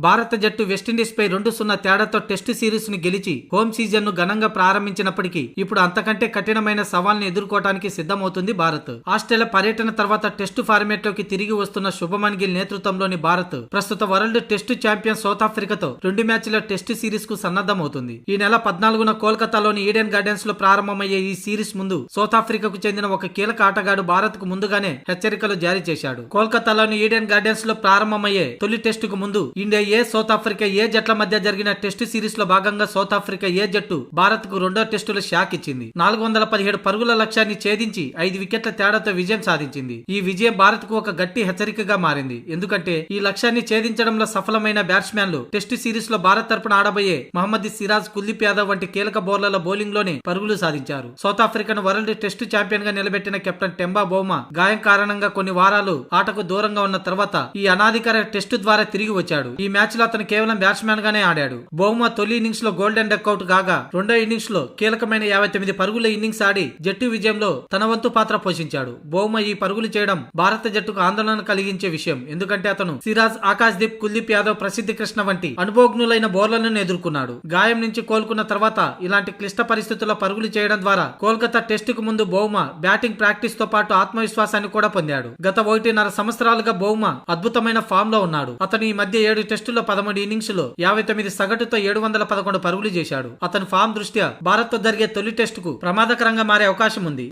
భారత జట్టు వెస్టిండీస్ పై 2-0 తేడాతో టెస్టు సిరీస్ ను గెలిచి హోమ్ సీజన్ ను ఘనంగా ప్రారంభించినప్పటికీ ఇప్పుడు అంతకంటే కఠినమైన సవాల్ని ఎదుర్కోవడానికి సిద్ధమవుతుంది భారత్. ఆస్ట్రేలియా పర్యటన తర్వాత టెస్టు ఫార్మేట్ లోకి తిరిగి వస్తున్న శుభమన్ గిల్ నేతృత్వంలోని భారత్ ప్రస్తుత వరల్డ్ టెస్టు ఛాంపియన్ సౌత్ ఆఫ్రికాతో 2 మ్యాచ్ల టెస్టు సిరీస్ కు సన్నద్ధమవుతుంది. ఈ నెల 14న కోల్కతాలోని ఈడెన్ గార్డెన్స్ లో ప్రారంభమయ్యే ఈ సిరీస్ ముందు సౌత్ ఆఫ్రికాకు చెందిన ఒక కీలక ఆటగాడు భారత్ కు ముందుగానే హెచ్చరికలు జారీ చేశాడు. కోల్కతాలోని ఈడెన్ గార్డెన్స్ లో ప్రారంభమయ్యే తొలి టెస్టుకు ముందు ఇండియా ఏ, సౌత్ ఆఫ్రికా ఏ జట్ల మధ్య జరిగిన టెస్టు సిరీస్ లో భాగంగా సౌత్ ఆఫ్రికా ఏ జట్టు భారత్ కు రెండో టెస్టులో షాక్ ఇచ్చింది. 417 పరుగుల లక్ష్యాన్ని ఛేదించి 5 వికెట్ల తేడాతో విజయం సాధించింది. ఈ విజయం భారత్ కు ఒక గట్టి హెచ్చరికగా మారింది. ఎందుకంటే ఈ లక్ష్యాన్ని ఛేదించడంలో సఫలమైన బ్యాట్స్మెన్లు టెస్టు సిరీస్ లో భారత్ తరపున ఆడబోయే మహమ్మద్ సిరాజ్, కుల్దీప్ యాదవ్ వంటి కీలక బౌలర్ల బౌలింగ్ లోనే పరుగులు సాధించారు. సౌత్ ఆఫ్రికాను వరల్డ్ టెస్టు ఛాంపియన్ గా నిలబెట్టిన కెప్టెన్ టెంబా బౌమా గాయం కారణంగా కొన్ని వారాలు ఆటకు దూరంగా ఉన్న తర్వాత ఈ అనాధికార టెస్టు ద్వారా తిరిగి వచ్చాడు. ఈ మ్యాచ్ లో అతను కేవలం బ్యాట్స్మెన్ గానే ఆడాడు. బౌమా తొలి ఇన్నింగ్స్ లో గోల్డెన్ డక్అవుట్ కాగా రెండో ఇన్నింగ్స్ లో కీలకమైన 59 పరుగుల ఇన్నింగ్స్ ఆడి జట్టు విజయంలో తన వంతు పాత్ర పోషించాడు. బౌమా ఈ పరుగులు చేయడం భారత జట్టుకు ఆందోళన కలిగించే విషయం. ఎందుకంటే అతను సిరాజ్, ఆకాశ్ దీప్, కుల్దీప్ యాదవ్, ప్రసిద్ధి కృష్ణ వంటి అనుభవజ్ఞులైన బౌలర్లను ఎదుర్కొన్నాడు. గాయం నుంచి కోలుకున్న తర్వాత ఇలాంటి క్లిష్ట పరిస్థితుల్లో పరుగులు చేయడం ద్వారా కోల్కతా టెస్టుకు ముందు బౌమా బ్యాటింగ్ ప్రాక్టీస్ తో పాటు ఆత్మవిశ్వాసాన్ని కూడా పొందాడు. గత 1.5 సంవత్సరాలుగా బౌమా అద్భుతమైన ఫామ్ లో ఉన్నాడు. అతను ఈ మధ్య 7 టెస్టుల్లో 13 ఇన్నింగ్స్ లో 59 సగటుతో 711 పరుగులు చేశాడు. అతని ఫామ్ దృష్ట్యా భారత్ తో జరిగే తొలి టెస్టుకు ప్రమాదకరంగా మారే అవకాశం ఉంది.